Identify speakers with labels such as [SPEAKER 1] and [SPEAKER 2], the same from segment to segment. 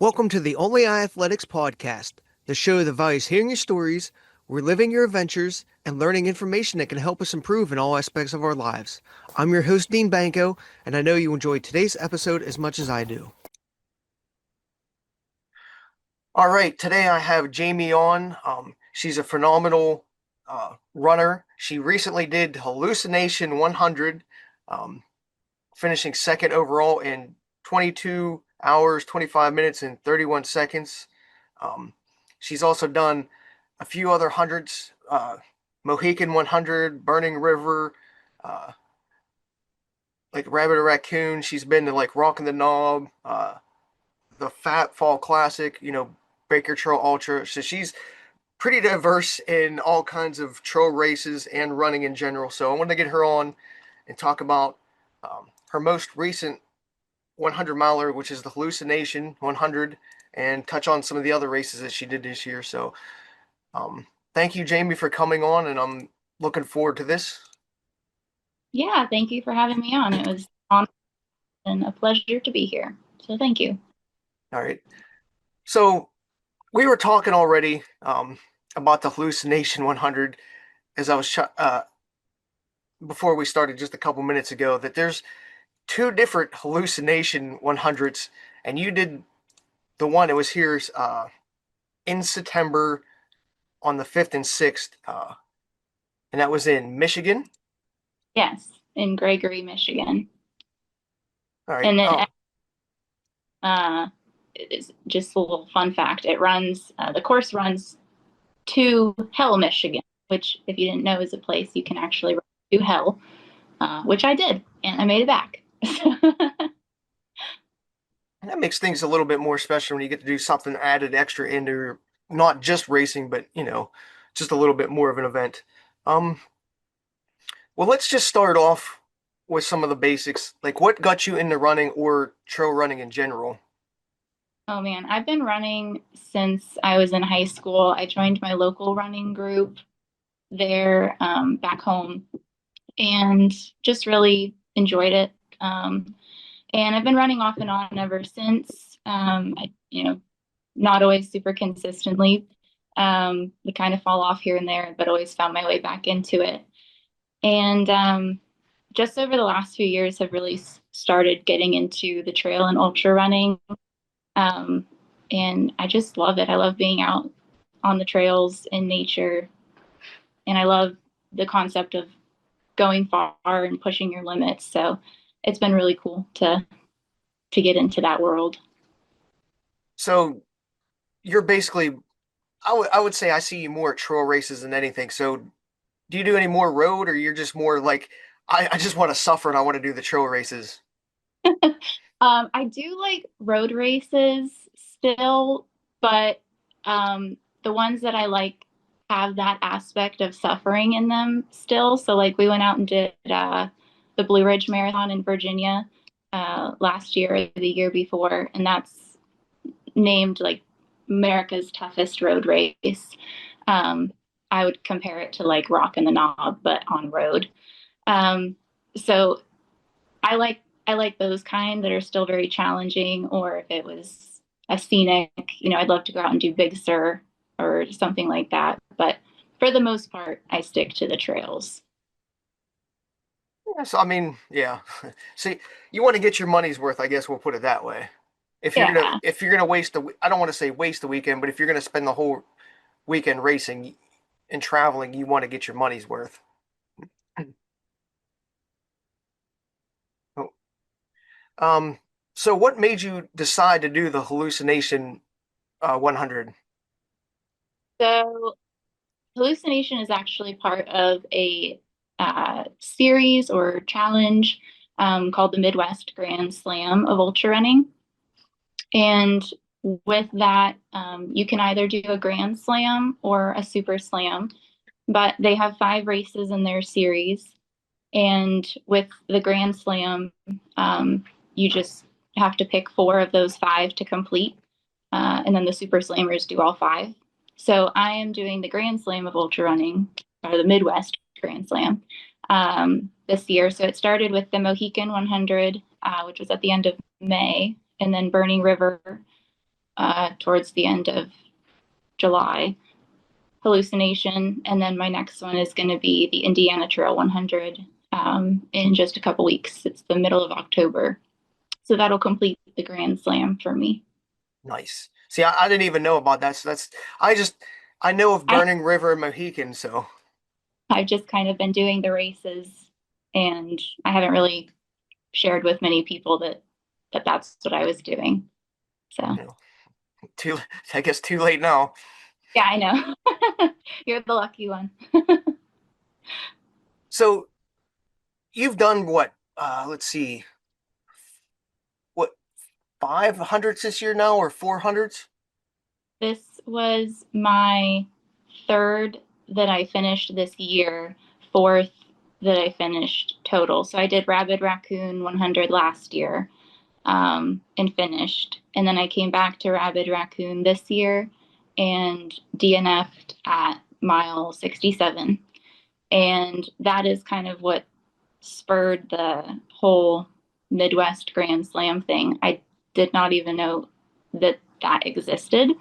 [SPEAKER 1] Welcome to the Only Eye Athletics podcast, the show that values hearing your stories, reliving your adventures, and learning information that can help us improve in all aspects of our lives. I'm your host, Dean Banco, and I know you enjoyed today's episode as much as I do. All right, today I have Jamie on. She's a phenomenal runner. She recently did Hallucination 100, um, finishing second overall in 22 hours, 25 minutes, and 31 seconds. Um, she's also done a few other hundreds, Mohican 100, Burning River, uh, like Rabbit or Raccoon. She's been to like Rockin' the Knob, the Fat Fall Classic, Baker Trail Ultra. So she's pretty diverse in all kinds of trail races and running in general. So I wanted to get her on and talk about her most recent 100 miler, which is the Hallucination 100, and touch on some of the other races that she did this year. So thank you, Jamie, for coming on, and I'm looking forward to this.
[SPEAKER 2] Yeah, thank you for having me on. It was an honor and a pleasure to be here. So thank you.
[SPEAKER 1] All right. So we were talking already about the Hallucination 100 as I was before we started just a couple minutes ago, that there's two different Hallucination 100s, and you did the one that was here in September on the 5th and 6th, and that was in Michigan.
[SPEAKER 2] Yes, in Gregory, Michigan.
[SPEAKER 1] All right.
[SPEAKER 2] And then uh it's just a little fun fact. The course runs to Hell, Michigan, which if you didn't know is a place you can actually run to Hell, which I did, and I made it back.
[SPEAKER 1] That makes things a little bit more special when you get to do something added extra into not just racing, but just a little bit more of an event. Um, well, let's just start off with some of the basics. Like, what got you into running or trail running in general?
[SPEAKER 2] Oh man, I've been running since I was in high school. I joined my local running group there back home and just really enjoyed it. And I've been running off and on ever since. Not always super consistently. We kind of fall off here and there, but always found my way back into it. And just over the last few years, have really started getting into the trail and ultra running. Um, and I just love it. I love being out on the trails in nature, and I love the concept of going far and pushing your limits. So it's been really cool to get into that world.
[SPEAKER 1] So you're basically, I would say I see you more at trail races than anything. So do you do any more road, or you're just more like, I just want to suffer and I want to do the trail races?
[SPEAKER 2] I do like road races still, but the ones that I like have that aspect of suffering in them still. So, like, we went out and did the Blue Ridge Marathon in Virginia last year or the year before, and that's named like America's toughest road race. Um, I would compare it to like Rockin' the Knob, but on road. Um, so I like those kind that are still very challenging, or if it was a scenic, I'd love to go out and do Big Sur or something like that. But for the most part, I stick to the trails.
[SPEAKER 1] Yes, I mean, yeah. See, you want to get your money's worth, I guess we'll put it that way.
[SPEAKER 2] Yeah.
[SPEAKER 1] If you're gonna I don't want to say waste the weekend, but if you're gonna spend the whole weekend racing and traveling, you want to get your money's worth. Oh, Um, so what made you decide to do the hallucination 100?
[SPEAKER 2] So hallucination is actually part of a series or challenge called the Midwest Grand Slam of ultra running. And with that, you can either do a Grand Slam or a Super Slam, but they have 5 races in their series. And with the Grand Slam, you just have to pick 4 of those 5 to complete. And then the Super Slammers do all 5. So I am doing the Grand Slam of ultra running, or the Midwest Grand Slam, this year. So it started with the Mohican 100, which was at the end of May, and then Burning River towards the end of July, Hallucination, and then my next one is going to be the Indiana Trail 100 in just a couple weeks. It's the middle of October, so that'll complete the Grand Slam for me.
[SPEAKER 1] Nice. See, I didn't even know about that. So that's I just I know of
[SPEAKER 2] I
[SPEAKER 1] Burning River and Mohican, so
[SPEAKER 2] I've just kind of been doing the races, and I haven't really shared with many people that that's what I was doing. So
[SPEAKER 1] you know, too I guess too late now.
[SPEAKER 2] yeah, I know. You're the lucky one.
[SPEAKER 1] So you've done what? Let's see, what 500s this year now or 400s?
[SPEAKER 2] This was my third that I finished this year, fourth that I finished total. So I did Rabid Raccoon 100 last year, and finished. And then I came back to Rabid Raccoon this year and DNF'd at mile 67. And that is kind of what spurred the whole Midwest Grand Slam thing. I did not even know that that existed.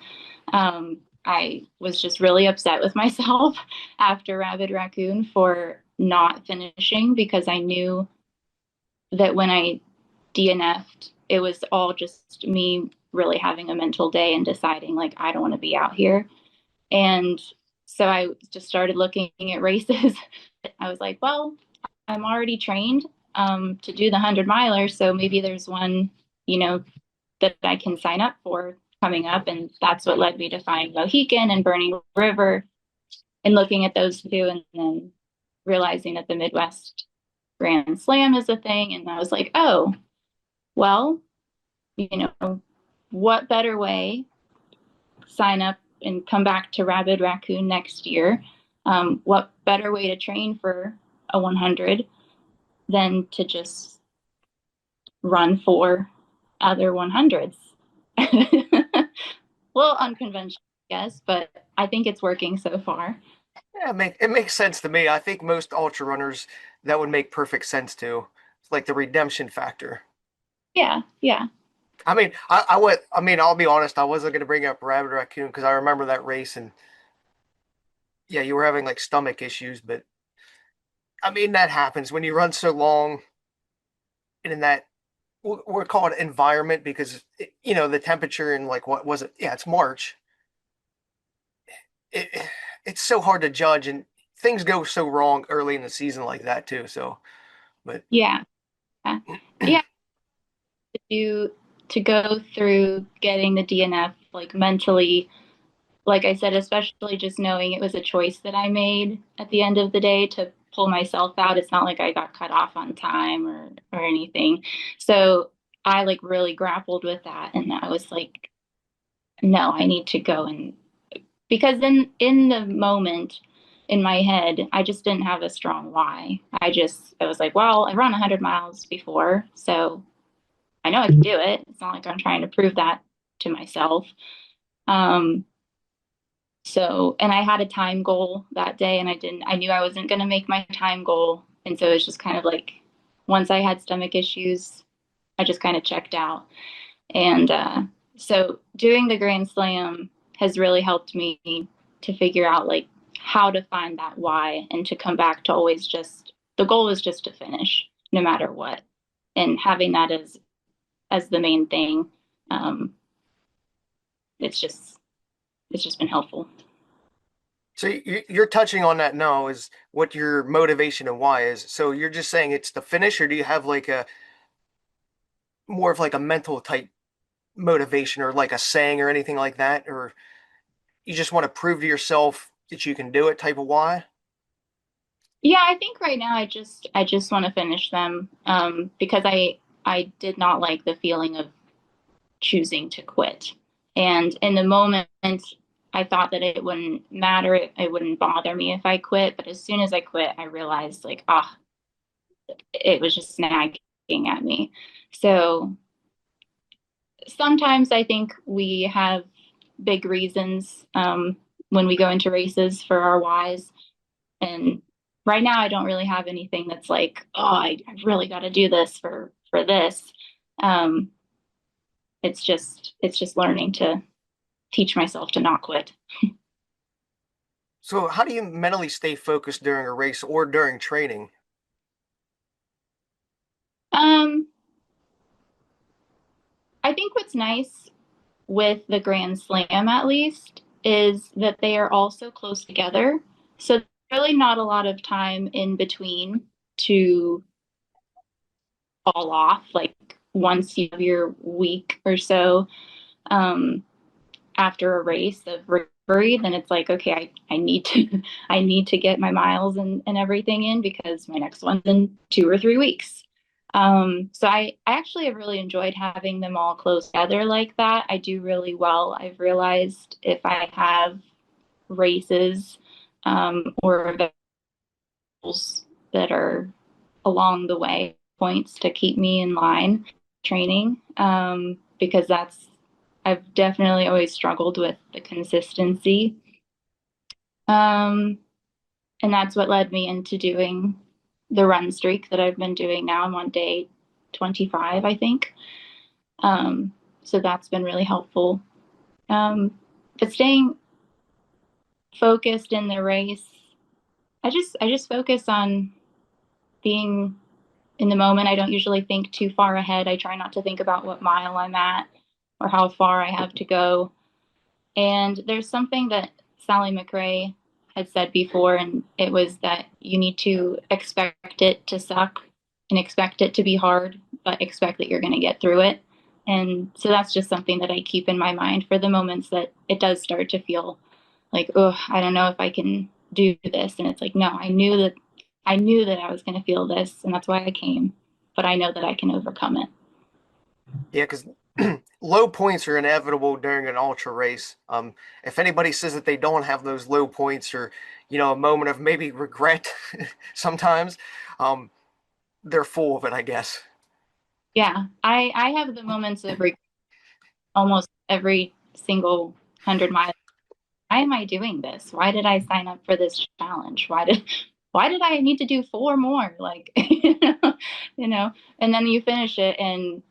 [SPEAKER 2] I was just really upset with myself after Rabid Raccoon for not finishing because I knew that when I DNF'd, it was all just me really having a mental day and deciding, like, I don't want to be out here. And so I just started looking at races. I was like, well, I'm already trained to do the 100 miler. So maybe there's one, you know, that I can sign up for coming up. And that's what led me to find Mohican and Burning River and looking at those two and then realizing that the Midwest Grand Slam is a thing. And I was like, oh, well, you know, what better way sign up and come back to Rabid Raccoon next year? What better way to train for a 100 than to just run for other 100s? A little unconventional, I guess, but I think it's working so far.
[SPEAKER 1] Yeah, it makes sense to me. I think most ultra runners that would make perfect sense to. It's like the redemption factor.
[SPEAKER 2] Yeah, yeah,
[SPEAKER 1] I mean, I would. I mean, I'll be honest. I wasn't going to bring up Rabbit Raccoon because I remember that race, and yeah, you were having like stomach issues. But I mean, that happens when you run so long and in that we're called environment because the temperature and like what was it? Yeah, it's March. It it's so hard to judge, and things go so wrong early in the season like that too. So, but
[SPEAKER 2] yeah, yeah, yeah. To go through getting the DNF like mentally, like I said, especially just knowing it was a choice that I made at the end of the day to pull myself out. It's not like I got cut off on time or anything. So I like really grappled with that and I was like, no, I need to go and because in the moment in my head, I just didn't have a strong why. I was like, well, I run 100 miles before, so I know I can do it. It's not like I'm trying to prove that to myself. Um, So, and I had a time goal that day and I knew I wasn't going to make my time goal. And so it's just kind of like once I had stomach issues, I just kind of checked out. And so doing the Grand Slam has really helped me to figure out like how to find that why and to come back to always just the goal is just to finish no matter what. And having that as the main thing, um, it's just it's just been helpful.
[SPEAKER 1] so you're touching on that now is what your motivation and why is. So you're just saying it's the finish, or do you have like a more of like a mental type motivation or like a saying or anything like that, or you just want to prove to yourself that you can do it type of why?
[SPEAKER 2] Yeah, I think right now I just want to finish them because I did not like the feeling of choosing to quit. And in the moment, I thought that it wouldn't matter, it wouldn't bother me if I quit. But as soon as I quit, I realized like, ah, it was just nagging at me. So sometimes I think we have big reasons when we go into races for our whys. And right now, I don't really have anything that's like, oh, I really got to do this for this. Um, it's just learning to teach myself to not quit.
[SPEAKER 1] So how do you mentally stay focused during a race or during training?
[SPEAKER 2] Um, I think what's nice with the Grand Slam, at least, is that they are all so close together. So really not a lot of time in between to fall off. Like once you have your week or so um, after a race of recovery, then it's like, okay, I need to I need to get my miles and everything in because my next one's in 2 or 3 weeks. So I actually have really enjoyed having them all close together like that. I do really well. I've realized if I have races or events that are along the way, points to keep me in line training, because I've definitely always struggled with the consistency. Um, and that's what led me into doing the run streak that I've been doing now. I'm on day 25, I think. Um, so that's been really helpful. Um, but staying focused in the race, I just focus on being in the moment. I don't usually think too far ahead. I try not to think about what mile I'm at or how far I have to go. And there's something that Sally McRae had said before, and it was that you need to expect it to suck and expect it to be hard, but expect that you're going to get through it. And so that's just something that I keep in my mind for the moments that it does start to feel like, oh, I don't know if I can do this. And it's like, no, I knew that I was going to feel this, and that's why I came. But I know that I can overcome it.
[SPEAKER 1] Yeah, because low points are inevitable during an ultra race. If anybody says that they don't have those low points or, a moment of maybe regret sometimes, um, they're full of it, I guess.
[SPEAKER 2] Yeah, I have the moments of regret almost every single 100 miles. Why am I doing this? Why did I sign up for this challenge? Why did I need to do four more? Like, you know, and then you finish it, and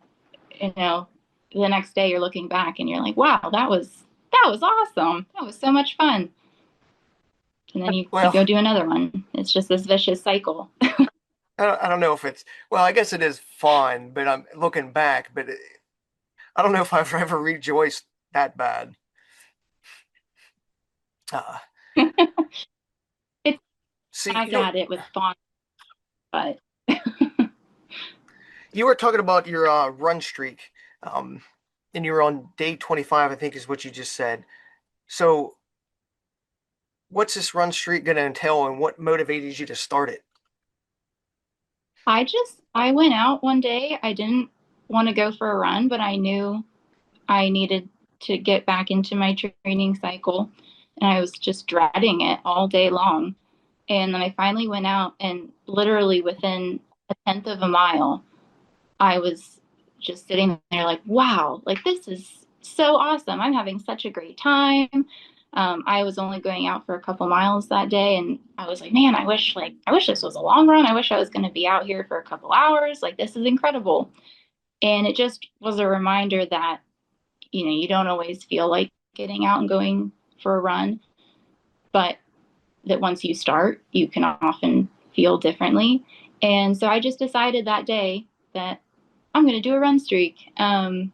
[SPEAKER 2] you know, the next day you're looking back and you're like, wow, that was awesome. That was so much fun. And then you
[SPEAKER 1] Well,
[SPEAKER 2] go do another one. It's just this vicious cycle.
[SPEAKER 1] I don't know if it's, well, I guess it is fun, but I'm looking back, but I don't know if I've ever rejoiced that bad. Uh,
[SPEAKER 2] It's
[SPEAKER 1] see,
[SPEAKER 2] back at it with fun, but
[SPEAKER 1] you were talking about your run streak, um, and you were on day 25, I think is what you just said. So, what's this run streak going to entail, and what motivated you to start it?
[SPEAKER 2] I went out one day. I didn't want to go for a run, but I knew I needed to get back into my training cycle. And I was just dreading it all day long. And then I finally went out, and literally within a tenth of a mile, I was just sitting there like, wow, like this is so awesome. I'm having such a great time. I was only going out for a couple miles that day, and I was like, man, I wish this was a long run. I wish I was going to be out here for a couple hours. Like this is incredible. And it just was a reminder that you don't always feel like getting out and going for a run, but that once you start, you can often feel differently. And so I just decided that day that I'm going to do a run streak. And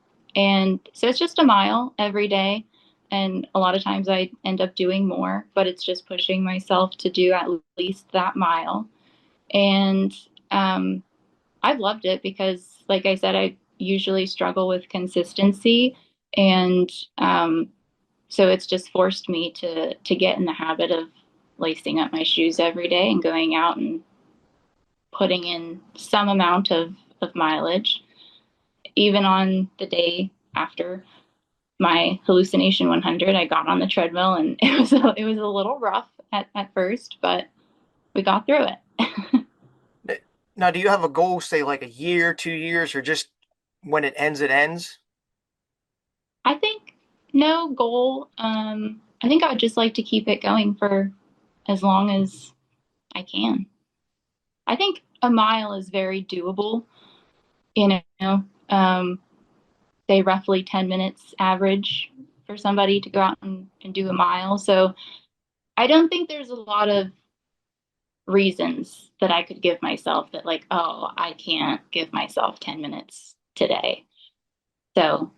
[SPEAKER 2] so it's just a mile every day. And a lot of times I end up doing more, but it's just pushing myself to do at least that mile. And um, I've loved it because, like I said, I usually struggle with consistency. And so it's just forced me to get in the habit of lacing up my shoes every day and going out and putting in some amount of mileage. Even on the day after my hallucination 100, I got on the treadmill, and it was a little rough at first, but we got through it.
[SPEAKER 1] Now, do you have a goal, say like a year, 2 years, or just when it ends, it ends?
[SPEAKER 2] I think no goal. I think I would just like to keep it going for as long as I can. I think a mile is very doable, you know. Um, say roughly 10 minutes average for somebody to go out and do a mile. So I don't think there's a lot of reasons that I could give myself that like, oh, I can't give myself 10 minutes today. So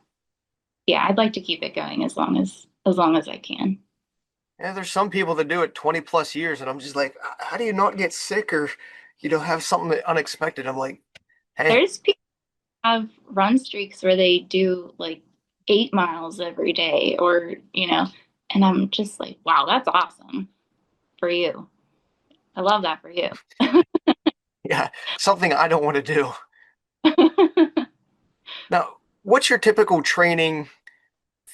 [SPEAKER 2] yeah, I'd like to keep it going as long as I can.
[SPEAKER 1] Yeah, there's some people that do it 20 plus years, and I'm just like, how do you not get sick or, have something unexpected? I'm like, hey,
[SPEAKER 2] There's people who have run streaks where they do like 8 miles every day or, and I'm just like, wow, that's awesome for you. I love that for you.
[SPEAKER 1] yeah, something I don't want to do. Now, what's your typical training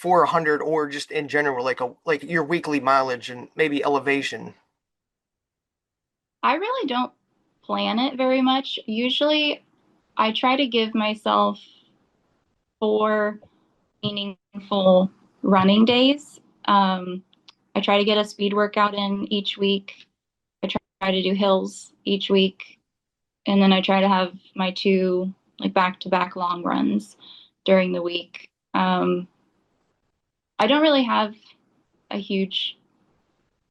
[SPEAKER 1] for 100 or just in general, like your weekly mileage and maybe elevation?
[SPEAKER 2] I really don't plan it very much. Usually I try to give myself 4 meaningful running days. I try to get a speed workout in each week. I try to do hills each week. And then I try to have my 2 like back to back long runs during the week. I don't really have a huge,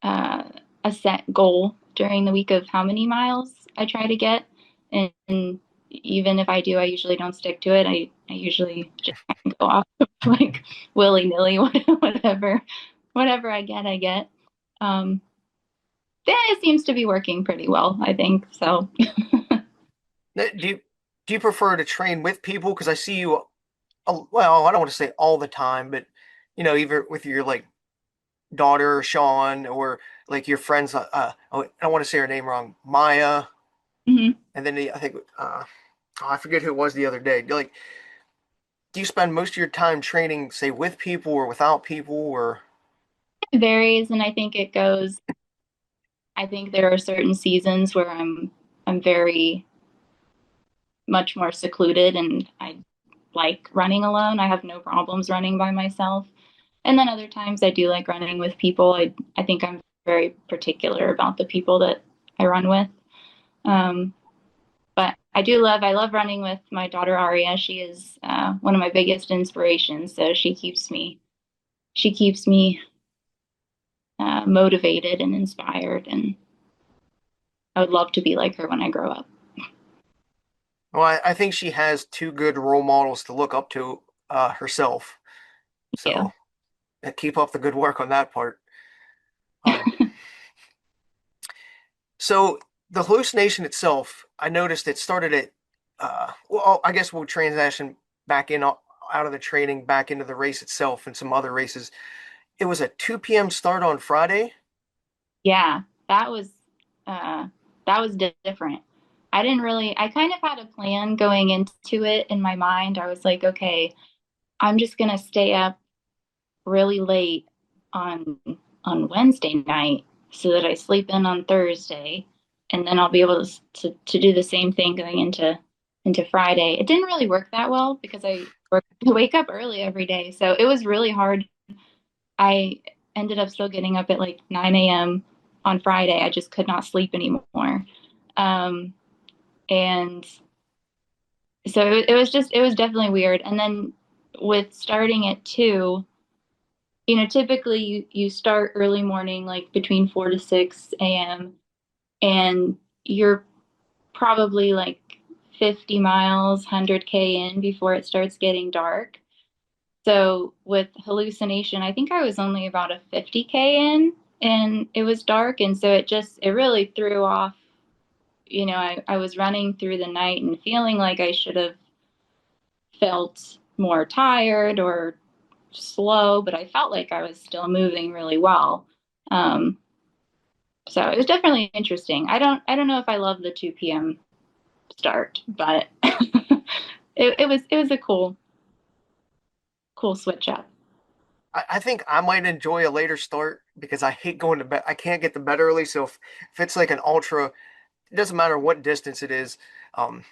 [SPEAKER 2] uh, a set goal during the week of how many miles I try to get. And even if I do, I usually don't stick to it. I usually just kind of go off like willy nilly, whatever I get, I get. Um, yeah, it seems to be working pretty well, I think. So
[SPEAKER 1] Do you do you prefer to train with people? Because I see you, well, I don't want to say all the time, but either with your like daughter Sean or like your friends. Oh, I don't want to say her name wrong, Maya,
[SPEAKER 2] mhm.
[SPEAKER 1] and then I think oh, I forget who it was the other day. Like, do you spend most of your time training, say, with people or without people, or?
[SPEAKER 2] It varies, and I think it goes. I think there are certain seasons where I'm very much more secluded, and I like running alone. I have no problems running by myself. And then other times I do like running with people. I think I'm very particular about the people that I run with. Um, but I love running with my daughter Aria. She is one of my biggest inspirations. So she keeps me motivated and inspired. And I would love to be like her when I grow up.
[SPEAKER 1] Well, I think she has two good role models to look up to herself.
[SPEAKER 2] Yeah.
[SPEAKER 1] So keep up the good work on that part. Um, so the hallucination itself, I noticed it started at, well, I guess we'll transition back in out of the training back into the race itself and some other races. It was a 2 p.m. start on Friday.
[SPEAKER 2] Yeah, uh that was different. I kind of had a plan going into it in my mind. I was like, okay, I'm just gonna stay up really late on Wednesday night so that I sleep in on Thursday, and then I'll be able to do the same thing going into Friday. It didn't really work that well because wake up early every day, so it was really hard. I ended up still getting up at like 9 a.m. on Friday. I just could not sleep anymore. Um, and so it was definitely weird. And then with starting at 2, typically you start early morning, like between 4 to 6 a.m., and you're probably like 50 miles, 100K in before it starts getting dark. So with hallucination, I think I was only about a 50K in and it was dark. And so it really threw off. I was running through the night and feeling like I should have felt more tired or slow, but I felt like I was still moving really well. Um, so it was definitely interesting. I don't know if I love the 2 p.m. start, but it was a cool switch up.
[SPEAKER 1] I think I might enjoy a later start because I hate going to bed. I can't get to bed early. So if it's like an ultra, it doesn't matter what distance it is. Um,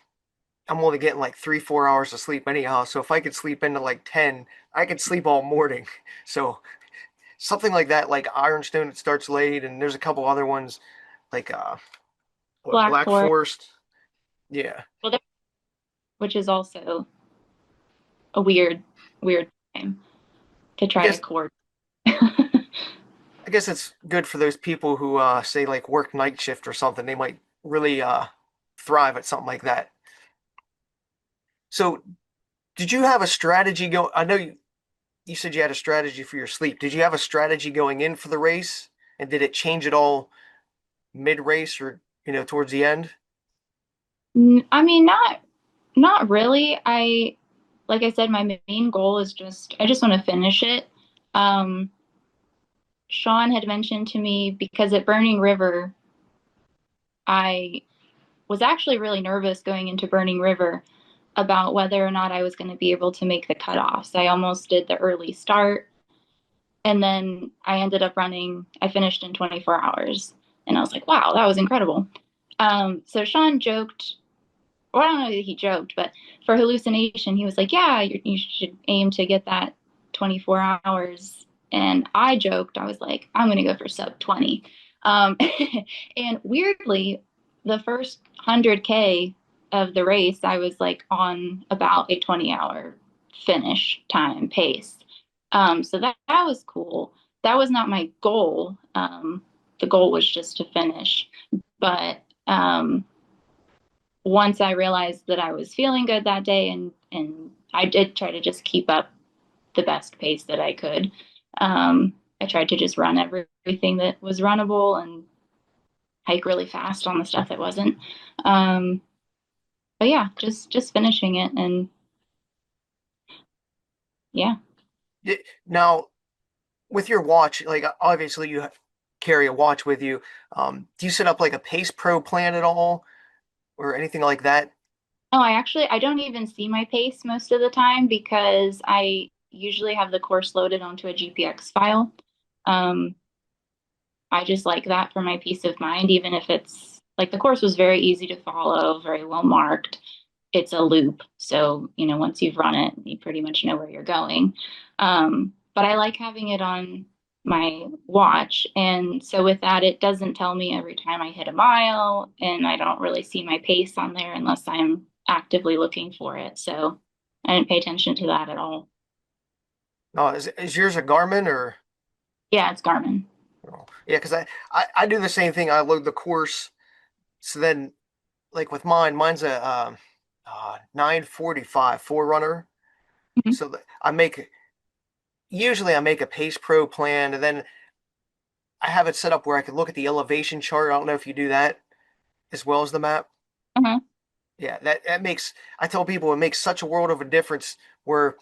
[SPEAKER 1] I'm only getting like 3, 4 hours of sleep anyhow. So if I could sleep into like 10, I could sleep all morning. So something like that, like Ironstone, it starts late, and there's a couple other ones like what,
[SPEAKER 2] Black
[SPEAKER 1] Black
[SPEAKER 2] Forest,
[SPEAKER 1] Forest. Yeah.
[SPEAKER 2] well, which is also a weird. weird time to
[SPEAKER 1] I
[SPEAKER 2] try to
[SPEAKER 1] guess
[SPEAKER 2] coordinate.
[SPEAKER 1] I guess it's good for those people who say like work night shift or something. They might really thrive at something like that. So, did you have a strategy go? I know you said you had a strategy for your sleep. Did you have a strategy going in for the race? And did it change at all mid race or, towards the end?
[SPEAKER 2] I mean, not really. Like I said, my main goal is just I just want to finish it. Um, Sean had mentioned to me because at Burning River, I was actually really nervous going into Burning River about whether or not I was going to be able to make the cutoffs. I almost did the early start, and then I ended up running, I finished in 24 hours. And I was like, wow, that was incredible. So Sean joked, well, I don't know that he joked, but for hallucination, he was like, yeah, you should aim to get that 24 hours. And I joked, I was like, I'm going to go for sub 20. Um, and weirdly, the first 100K of the race, I was like on about a 20-hour finish time pace. So that was cool. That was not my goal. The goal was just to finish. But once I realized that I was feeling good that day, and I did try to just keep up the best pace that I could. I tried to just run everything that was runnable and hike really fast on the stuff that wasn't. Um, but yeah, just finishing it, and yeah.
[SPEAKER 1] Now, with your watch, like obviously you carry a watch with you. Do you set up like a Pace Pro plan at all or anything like that?
[SPEAKER 2] Oh, I don't even see my pace most of the time because I usually have the course loaded onto a GPX file. Um, I just like that for my peace of mind, even if it's like the course was very easy to follow, very well marked. It's a loop. So, once you've run it, you pretty much know where you're going. But I like having it on my watch. And so with that, it doesn't tell me every time I hit a mile, and I don't really see my pace on there unless I'm actively looking for it. So I didn't pay attention to that at all.
[SPEAKER 1] No, is yours a Garmin or?
[SPEAKER 2] Yeah, it's Garmin.
[SPEAKER 1] Oh, yeah, because I do the same thing. I load the course. So then, like with mine's a 945 Forerunner.
[SPEAKER 2] Mhm.
[SPEAKER 1] So usually I make a Pace Pro plan, and then I have it set up where I can look at the elevation chart. I don't know if you do that as well as the map.
[SPEAKER 2] Uh-huh.
[SPEAKER 1] Yeah, that makes, I tell people it makes such a world of a difference where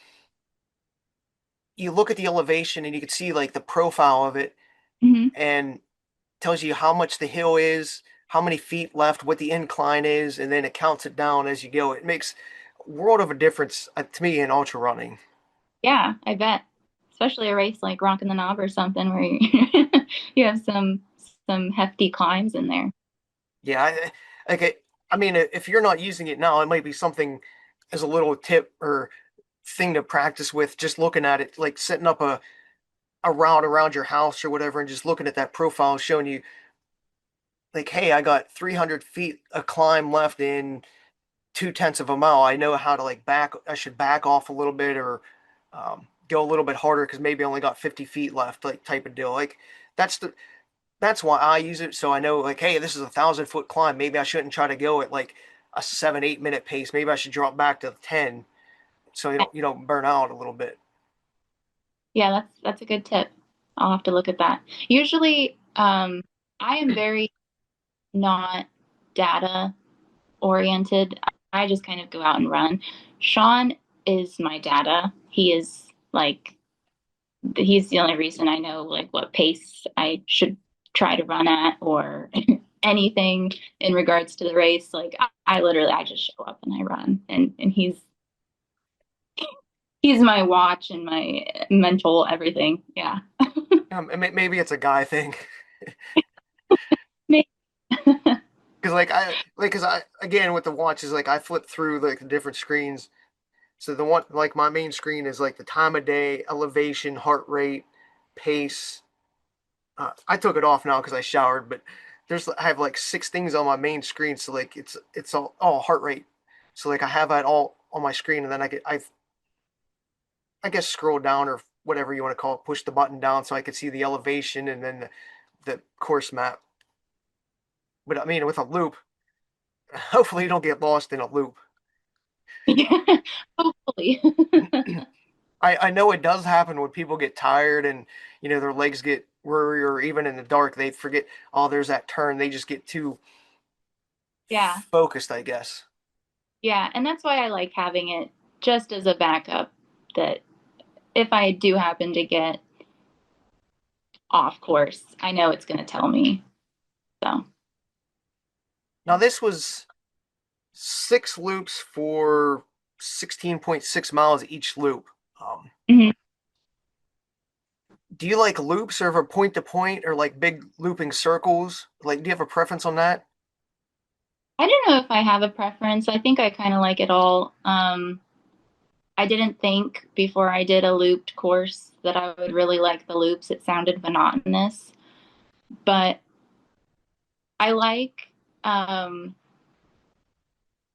[SPEAKER 1] you look at the elevation and you can see like the profile of it
[SPEAKER 2] Hmm.
[SPEAKER 1] and tells you how much the hill is, how many feet left, what the incline is, and then it counts it down as you go. It makes a world of a difference to me in ultra running.
[SPEAKER 2] Yeah, I bet. Especially a race like Rockin' the Knob or something where you, you have some hefty climbs in there.
[SPEAKER 1] Yeah, I mean, if you're not using it now, it might be something as a little tip or thing to practice with, just looking at it, like setting up a route around your house or whatever, and just looking at that profile, showing you like, hey, I got 300 feet of climb left in 2/10 of a mile. I know how to like I should back off a little bit or go a little bit harder because maybe I only got 50 feet left, like type of deal. Like that's the that's why I use it. So I know like, hey, this is 1,000 foot climb. Maybe I shouldn't try to go at like a 7, 8 minute pace. Maybe I should drop back to 10 so you don't burn out a little bit.
[SPEAKER 2] Yeah, that's a good tip. I'll have to look at that. Usually, I am very not data oriented. I just kind of go out and run. Sean is my data. He is like he's the only reason I know like what pace I should try to run at or anything in regards to the race. Like I literally I just show up and I run and he's my watch and my mental everything. Yeah.
[SPEAKER 1] Maybe it's a guy thing.
[SPEAKER 2] Maybe.
[SPEAKER 1] Because because I again with the watches, like I flip through like the different screens. So the one like my main screen is like the time of day, elevation, heart rate, pace. I took it off now because I showered, but I have like 6 things on my main screen. So like it's all heart rate. So like I have that all on my screen, and then I guess scroll down or whatever you want to call it, push the button down so I could see the elevation and then the course map. But I mean, with a loop, hopefully you don't get lost in a loop.
[SPEAKER 2] Yeah, hopefully.
[SPEAKER 1] I know it does happen when people get tired and their legs get worried, or even in the dark they forget, oh, there's that turn. They just get too
[SPEAKER 2] Yeah.
[SPEAKER 1] focused, I guess.
[SPEAKER 2] Yeah, and that's why I like having it just as a backup that if I do happen to get off course, I know it's going to tell me. So,
[SPEAKER 1] Now this was 6 loops for 16.6 miles each loop. Um,
[SPEAKER 2] mhm.
[SPEAKER 1] do you like loops or for point to point or like big looping circles? Like, do you have a preference on that?
[SPEAKER 2] I don't know if I have a preference. I think I kind of like it all. I didn't think before I did a looped course that I would really like the loops. It sounded monotonous, but I like um,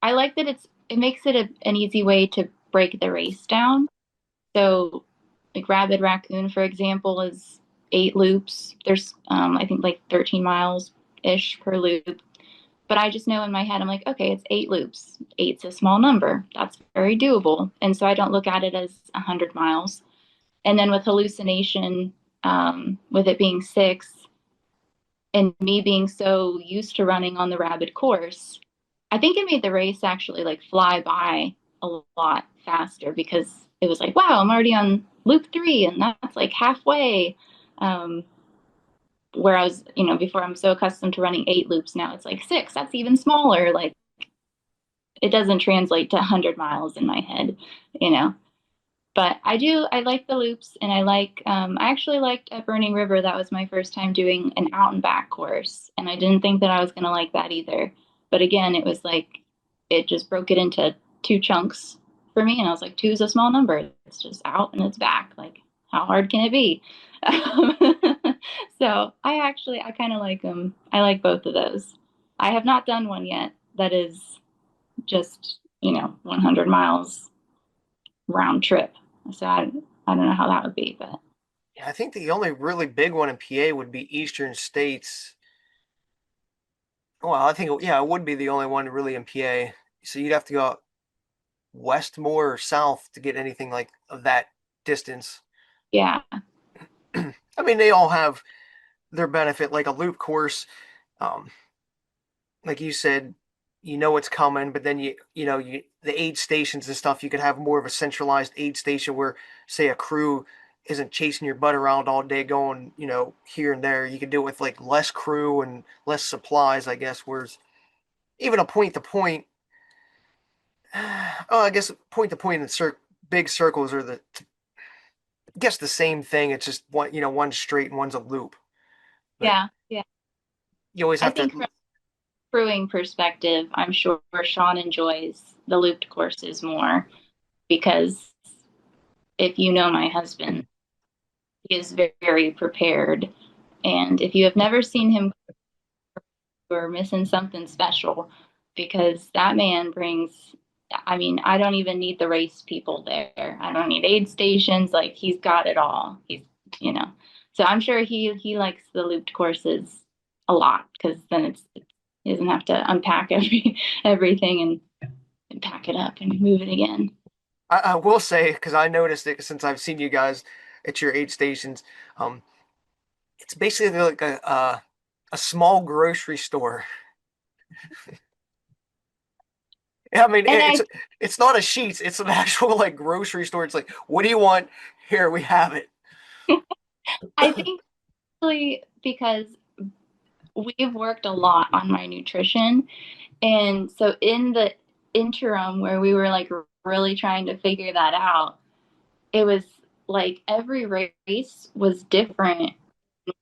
[SPEAKER 2] I like that it makes it an easy way to break the race down. So, like Rabid Raccoon, for example, is 8 loops. There's, I think, like 13 miles ish per loop. But I just know in my head, I'm like, okay, it's 8 loops. Eight's a small number. That's very doable. And so I don't look at it as 100 miles. And then with Hallucination, with it being 6, and me being so used to running on the Rabid course, I think it made the race actually like fly by a lot faster because it was like, wow, I'm already on loop 3 and that's like halfway. Um, whereas, before I'm so accustomed to running 8 loops, now it's like 6, that's even smaller. Like it doesn't translate to 100 miles in my head, you know. But I like the loops, and I actually liked at Burning River. That was my first time doing an out and back course, and I didn't think that I was going to like that either. But again, it was like it just broke it into 2 chunks for me, and I was like, 2 is a small number. It's just out and it's back. Like, how hard can it be? So I kind of like them. I like both of those. I have not done one yet that is just 100 miles round trip. So I don't know how that would be, but
[SPEAKER 1] Yeah, I think the only really big one in PA would be Eastern States. Well, I think, yeah, it would be the only one really in PA. So you'd have to go west more or south to get anything like of that distance.
[SPEAKER 2] yeah,
[SPEAKER 1] I mean, they all have their benefit, like a loop course. Um, like you said, you know it's coming, but then you the aid stations and stuff, you could have more of a centralized aid station where, say, a crew isn't chasing your butt around all day going, here and there. You could do it with like less crew and less supplies, I guess. Whereas even a point to point, oh, I guess point to point and big circles are I guess the same thing. It's just one's straight and one's a loop. But
[SPEAKER 2] yeah.
[SPEAKER 1] you always
[SPEAKER 2] I
[SPEAKER 1] have
[SPEAKER 2] think from
[SPEAKER 1] to.
[SPEAKER 2] a crewing perspective, I'm sure Sean enjoys the looped courses more because if you know my husband, he is very, very prepared. And if you have never seen him, you're missing something special because that man brings, I mean, I don't even need the race people there. I don't need aid stations. Like he's got it all. You know, so I'm sure he likes the looped courses a lot because then he doesn't have to unpack everything and pack it up and move it again.
[SPEAKER 1] I will say, because I noticed it since I've seen you guys at your aid stations, um, it's basically like a small grocery store. I mean,
[SPEAKER 2] And
[SPEAKER 1] it's not a Sheets, it's an actual like grocery store. It's like, what do you want? Here we have it.
[SPEAKER 2] I think really because we've worked a lot on my nutrition. And so in the interim where we were like really trying to figure that out, it was like every race was different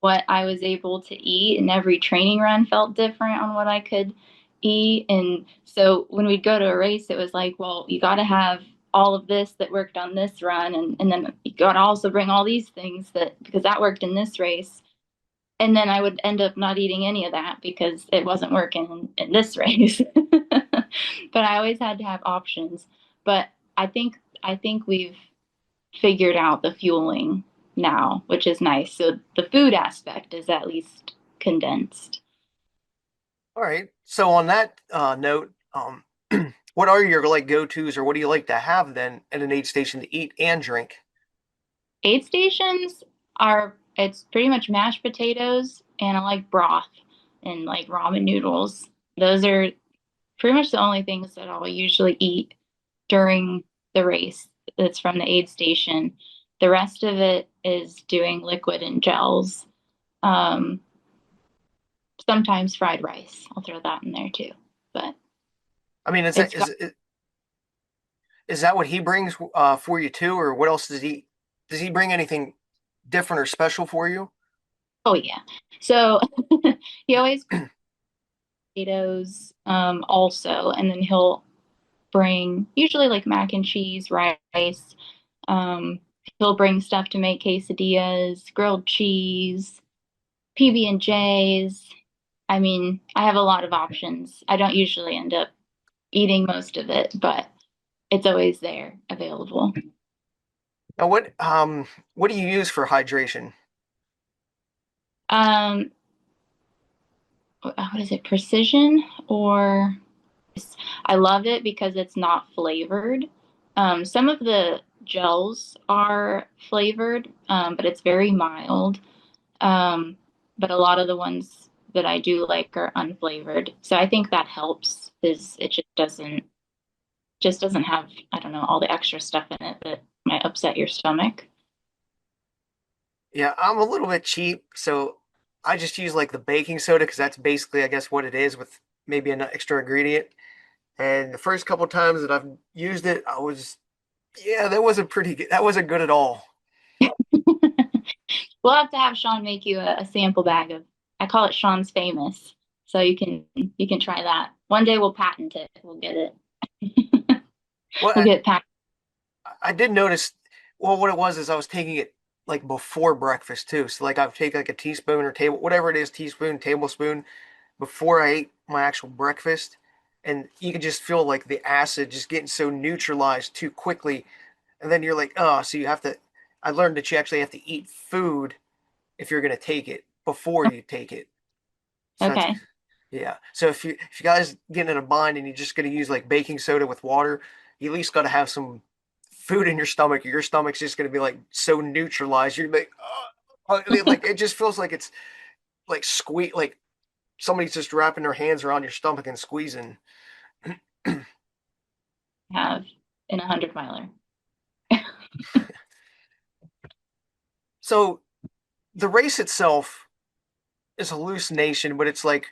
[SPEAKER 2] what I was able to eat, and every training run felt different on what I could eat. And so when we'd go to a race, it was like, well, you got to have all of this that worked on this run, and then you got to also bring all these things that because that worked in this race. And then I would end up not eating any of that because it wasn't working in this race. But I always had to have options. But I think we've figured out the fueling now, which is nice. So the food aspect is at least condensed.
[SPEAKER 1] All right. So on that note, what are your like go-tos, or what do you like to have then at an aid station to eat and drink?
[SPEAKER 2] Aid stations are it's pretty much mashed potatoes and I like broth and like ramen noodles. Those are pretty much the only things that I'll usually eat during the race that's from the aid station. The rest of it is doing liquid and gels. Um, Sometimes fried rice. I'll throw that in there too. But
[SPEAKER 1] I mean, is that
[SPEAKER 2] it's got,
[SPEAKER 1] is that what he brings for you too, or what else does he bring anything different or special for you?
[SPEAKER 2] oh yeah. So he always potatoes also, and then he'll bring usually like mac and cheese, rice. Um, he'll bring stuff to make quesadillas, grilled cheese, PB and J's. I mean, I have a lot of options. I don't usually end up eating most of it, but it's always there available.
[SPEAKER 1] Now, what do you use for hydration?
[SPEAKER 2] Um, what is it? Precision or I love it because it's not flavored. Some of the gels are flavored, but it's very mild. Um, but a lot of the ones that I do like are unflavored. So I think that helps is it just doesn't have, I don't know, all the extra stuff in it that might upset your stomach.
[SPEAKER 1] Yeah, I'm a little bit cheap, so I just use like the baking soda because that's basically, I guess, what it is with maybe an extra ingredient. And the first couple times that I've used it, yeah, that wasn't pretty good. That wasn't good at all.
[SPEAKER 2] We'll have to have Sean make you a sample bag of, I call it Sean's Famous. So you can try that. One day we'll patent it. We'll get it.
[SPEAKER 1] Well,
[SPEAKER 2] We'll get patent.
[SPEAKER 1] I did notice. Well, what it was is I was taking it like before breakfast too. So like I'd take like a teaspoon or table, whatever it is, teaspoon, tablespoon, before I ate my actual breakfast, and you could just feel like the acid just getting so neutralized too quickly, and then you're like, oh, so you have to. I learned that you actually have to eat food if you're gonna take it before you take it. So that's
[SPEAKER 2] Okay.
[SPEAKER 1] yeah. So if you guys get in a bind and you're just gonna use like baking soda with water, you at least gotta have some food in your stomach, or your stomach's just gonna be like so neutralized. You're like, like it just feels like it's like like somebody's just wrapping their hands around your stomach and squeezing.
[SPEAKER 2] Have in 100 miler.
[SPEAKER 1] So the race itself is hallucination, but it's like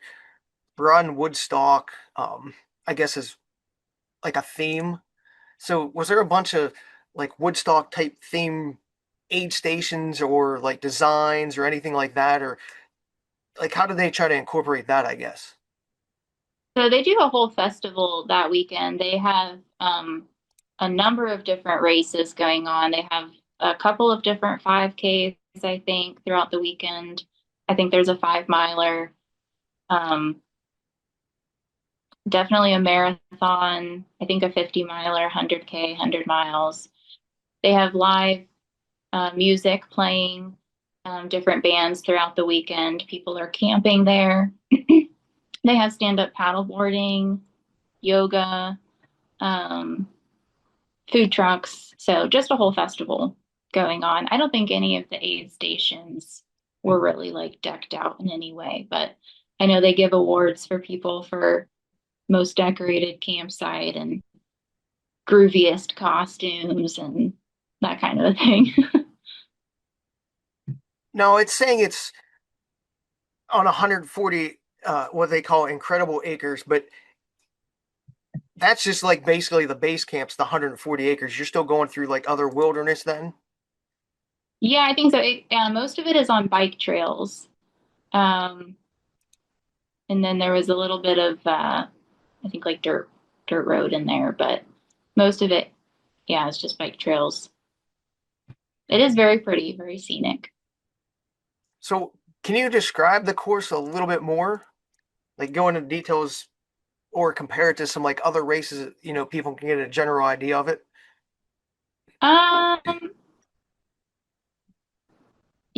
[SPEAKER 1] run Woodstock, I guess is like a theme. So was there a bunch of like Woodstock type theme aid stations or like designs or anything like that? Or like how do they try to incorporate that, I guess?
[SPEAKER 2] So they do a whole festival that weekend. They have a number of different races going on. They have a couple of different 5Ks, I think, throughout the weekend. I think there's a 5 miler, um, definitely a marathon, I think a 50 miler, 100K, 100 miles. They have live music playing, different bands throughout the weekend. People are camping there. They have stand-up paddleboarding, yoga, um, food trucks. So just a whole festival going on. I don't think any of the aid stations were really like decked out in any way, but I know they give awards for people for most decorated campsite and grooviest costumes and that kind of a thing.
[SPEAKER 1] No, it's saying it's on 140 what they call incredible acres, but that's just like basically the base camp's the 140 acres. You're still going through like other wilderness then?
[SPEAKER 2] Yeah, I think so. Most of it is on bike trails. Um, and then there was a little bit of I think like dirt road in there, but most of it, yeah, it's just bike trails. It is very pretty, very scenic.
[SPEAKER 1] So can you describe the course a little bit more? Like go into details or compare it to some like other races, people can get a general idea of it.
[SPEAKER 2] Um,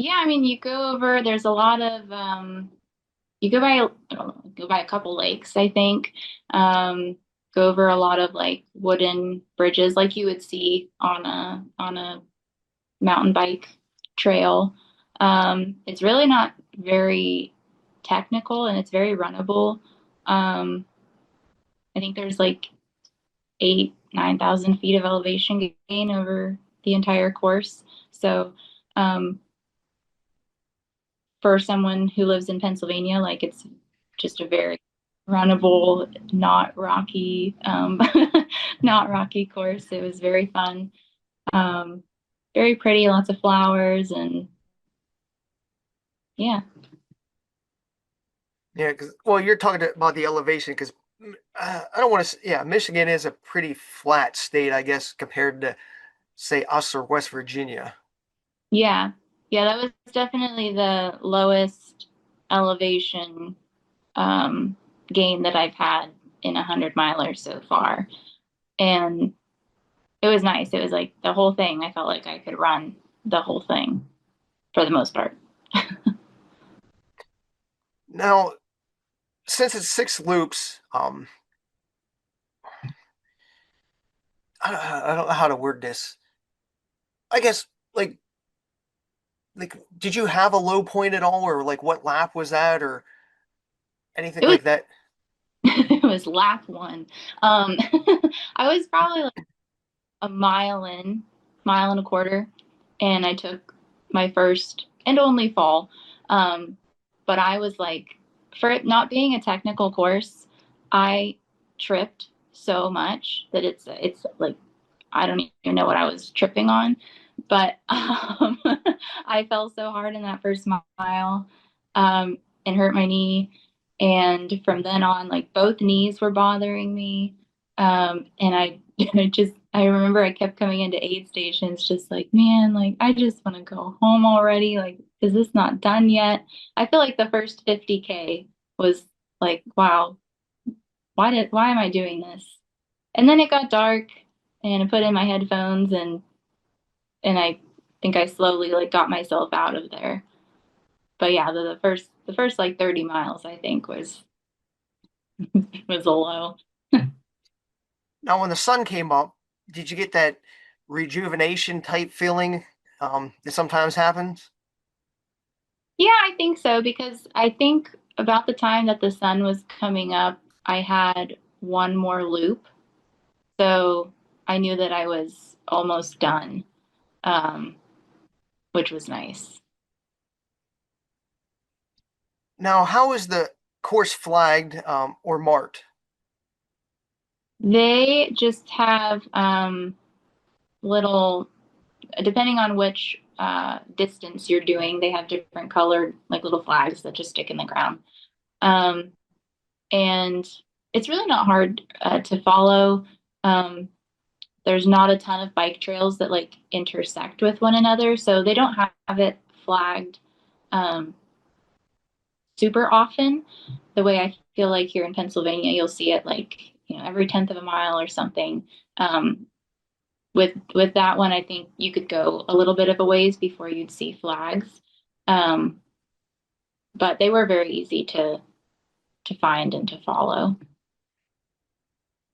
[SPEAKER 2] Yeah, I mean, you go over, there's a lot of you go by I don't know, go by a couple lakes, I think. Um, Go over a lot of like wooden bridges like you would see on a mountain bike trail. It's really not very technical and it's very runnable. I think there's like 9,000 feet of elevation gain over the entire course. So, um, for someone who lives in Pennsylvania, like it's just a very runnable, not rocky, not rocky course. It was very fun, um, very pretty, lots of flowers, and yeah.
[SPEAKER 1] Yeah, because well, you're talking about the elevation because I don't want to. Yeah, Michigan is a pretty flat state, I guess, compared to say us or West Virginia.
[SPEAKER 2] Yeah. Yeah, that was definitely the lowest elevation um, gain that I've had in 100 miler so far. And it was nice. It was like the whole thing. I felt like I could run the whole thing for the most part.
[SPEAKER 1] Now, since it's six loops, I don't know how to word this. I guess like did you have a low point at all, or like what lap was that, or anything
[SPEAKER 2] It was
[SPEAKER 1] like that?
[SPEAKER 2] it was lap one. Um, I was probably like a mile in, mile and a quarter, and I took my first and only fall. Um, but I was like, for it not being a technical course, I tripped so much that it's like I don't even know what I was tripping on, but I fell so hard in that first mile, and hurt my knee. And from then on, like both knees were bothering me. And I remember I kept coming into aid stations, just like, man, like I just want to go home already. Like, is this not done yet? I feel like the first 50K was like, wow, why am I doing this? And then it got dark and I put in my headphones and I think I slowly like got myself out of there. But yeah, the first like 30 miles I think was a low.
[SPEAKER 1] Now, when the sun came up, did you get that rejuvenation type feeling that sometimes happens?
[SPEAKER 2] Yeah, I think so because I think about the time that the sun was coming up, I had one more loop. So I knew that I was almost done, um, which was nice.
[SPEAKER 1] Now, how is the course flagged or marked?
[SPEAKER 2] They just have little, depending on which distance you're doing, they have different colored like little flags that just stick in the ground. Um, and it's really not hard to follow. Um, there's not a ton of bike trails that like intersect with one another, so they don't have it flagged um, super often. The way I feel like here in Pennsylvania, you'll see it like every tenth of a mile or something. Um, with that one, I think you could go a little bit of a ways before you'd see flags. Um, but they were very easy to find and to follow.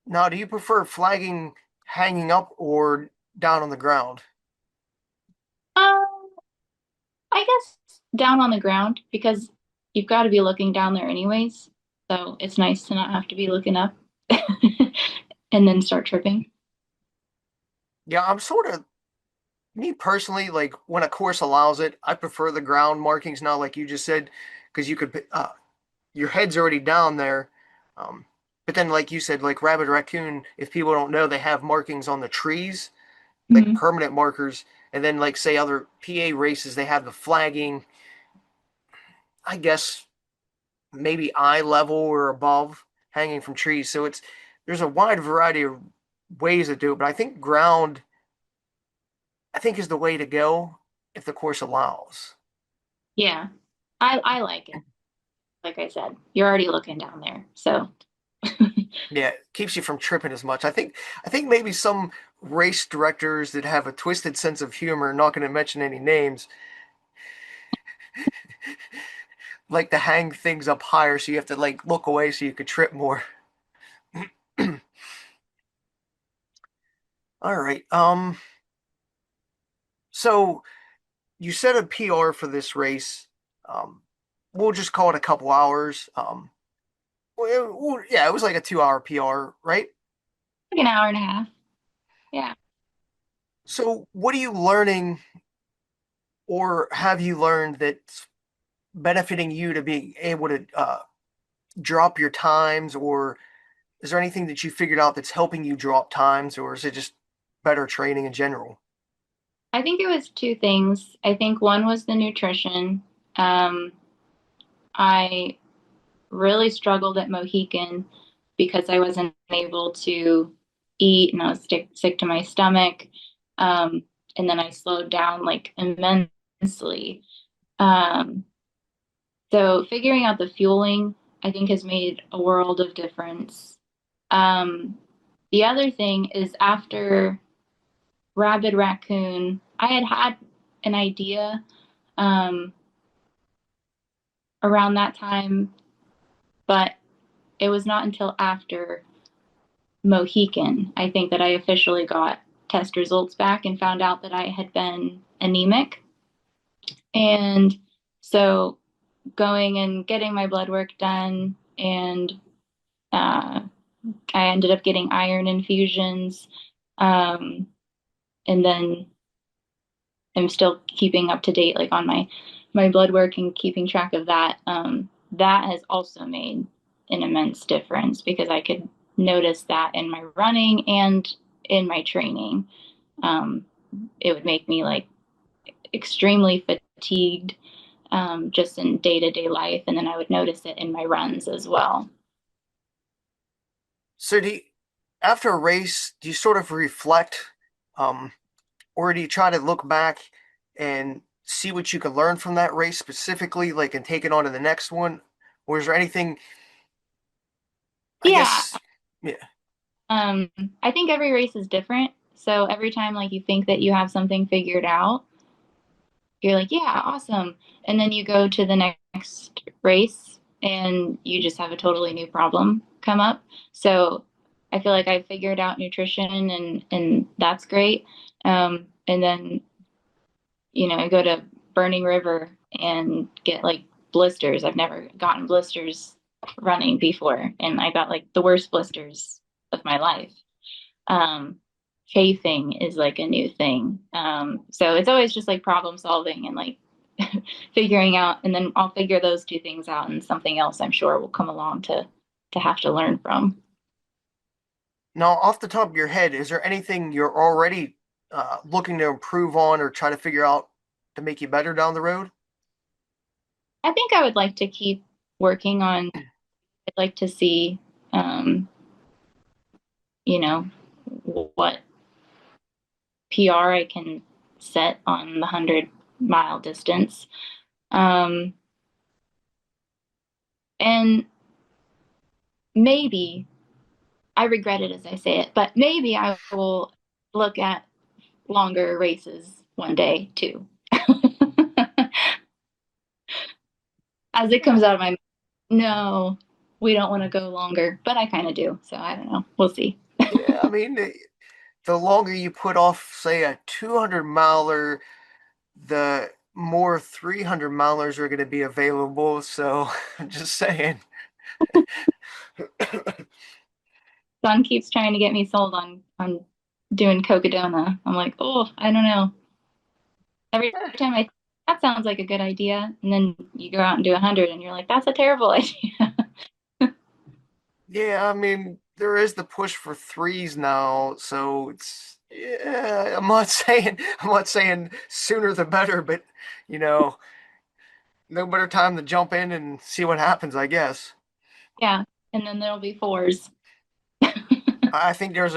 [SPEAKER 1] Now, do you prefer flagging hanging up or down on the ground?
[SPEAKER 2] Um, I guess down on the ground because you've got to be looking down there anyways. So it's nice to not have to be looking up and then start tripping.
[SPEAKER 1] Yeah, I'm sort of me personally, like when a course allows it, I prefer the ground markings now, like you just said, because you could your head's already down there. Um, but then, like you said, like rabbit raccoon, if people don't know, they have markings on the trees, like
[SPEAKER 2] Mhm.
[SPEAKER 1] permanent markers. And then, like say other PA races, they have the flagging. I guess maybe eye level or above, hanging from trees. So it's there's a wide variety of ways to do it, but I think ground, I think is the way to go if the course allows.
[SPEAKER 2] Yeah, I like it. Like I said, you're already looking down there. So
[SPEAKER 1] Yeah, it keeps you from tripping as much. I think maybe some race directors that have a twisted sense of humor, not going to mention any names, Like to hang things up higher, so you have to like look away so you could trip more. All right. So you set a PR for this race. Um, we'll just call it a couple hours. Yeah, it was like a 2 hour PR, right?
[SPEAKER 2] Like an hour and a half. Yeah.
[SPEAKER 1] So what are you learning, or have you learned that's benefiting you to be able to drop your times, or is there anything that you figured out that's helping you drop times, or is it just better training in general?
[SPEAKER 2] I think it was two things. I think one was the nutrition. Um, I really struggled at Mohican because I wasn't able to eat and I was sick to my stomach. Um, and then I slowed down like immensely. Um, so figuring out the fueling, I think, has made a world of difference. Um, the other thing is after Rabid Raccoon, I had had an idea um, around that time, but it was not until after Mohican, I think, that I officially got test results back and found out that I had been anemic. And so going and getting my blood work done, and uh, I ended up getting iron infusions. Um, and then I'm still keeping up to date, like on my blood work and keeping track of that. That has also made an immense difference because I could notice that in my running and in my training. Um, it would make me like extremely fatigued just in day to day life, and then I would notice it in my runs as well.
[SPEAKER 1] So after a race, do you sort of reflect, um, or do you try to look back and see what you can learn from that race specifically, like and take it on to the next one? Or is there anything, I
[SPEAKER 2] Yeah,
[SPEAKER 1] guess, yeah.
[SPEAKER 2] um, I think every race is different. So every time like you think that you have something figured out, you're like, yeah, awesome. And then you go to the next race and you just have a totally new problem come up. So I feel like I figured out nutrition and that's great. And then, I go to Burning River and get like blisters. I've never gotten blisters running before, and I got like the worst blisters of my life. Um, Chafing is like a new thing. So it's always just like problem solving and like figuring out, and then I'll figure those two things out, and something else I'm sure will come along to have to learn from.
[SPEAKER 1] Now, off the top of your head, is there anything you're already looking to improve on or try to figure out to make you better down the road?
[SPEAKER 2] I think I would like to keep working on. I'd like to see, um, you know, what PR I can set on the 100-mile distance. Um, and maybe I regret it as I say it, but maybe I will look at longer races one day too. As it
[SPEAKER 1] Yeah.
[SPEAKER 2] comes out of my mouth. No, we don't want to go longer, but I kind of do. So I don't know. We'll see.
[SPEAKER 1] Yeah, I mean, the longer you put off, say, a 200 miler, the more 300 milers are going to be available. So I'm just saying.
[SPEAKER 2] Son keeps trying to get me sold on doing Cocodona. I'm like, oh, I don't know. Every time I that sounds like a good idea, and then you go out and do 100, and you're like, that's a terrible idea.
[SPEAKER 1] Yeah, I mean, there is the push for threes now, so it's yeah, I'm not saying sooner the better, but you know, no better time to jump in and see what happens, I guess.
[SPEAKER 2] Yeah, and then there'll be fours.
[SPEAKER 1] I think there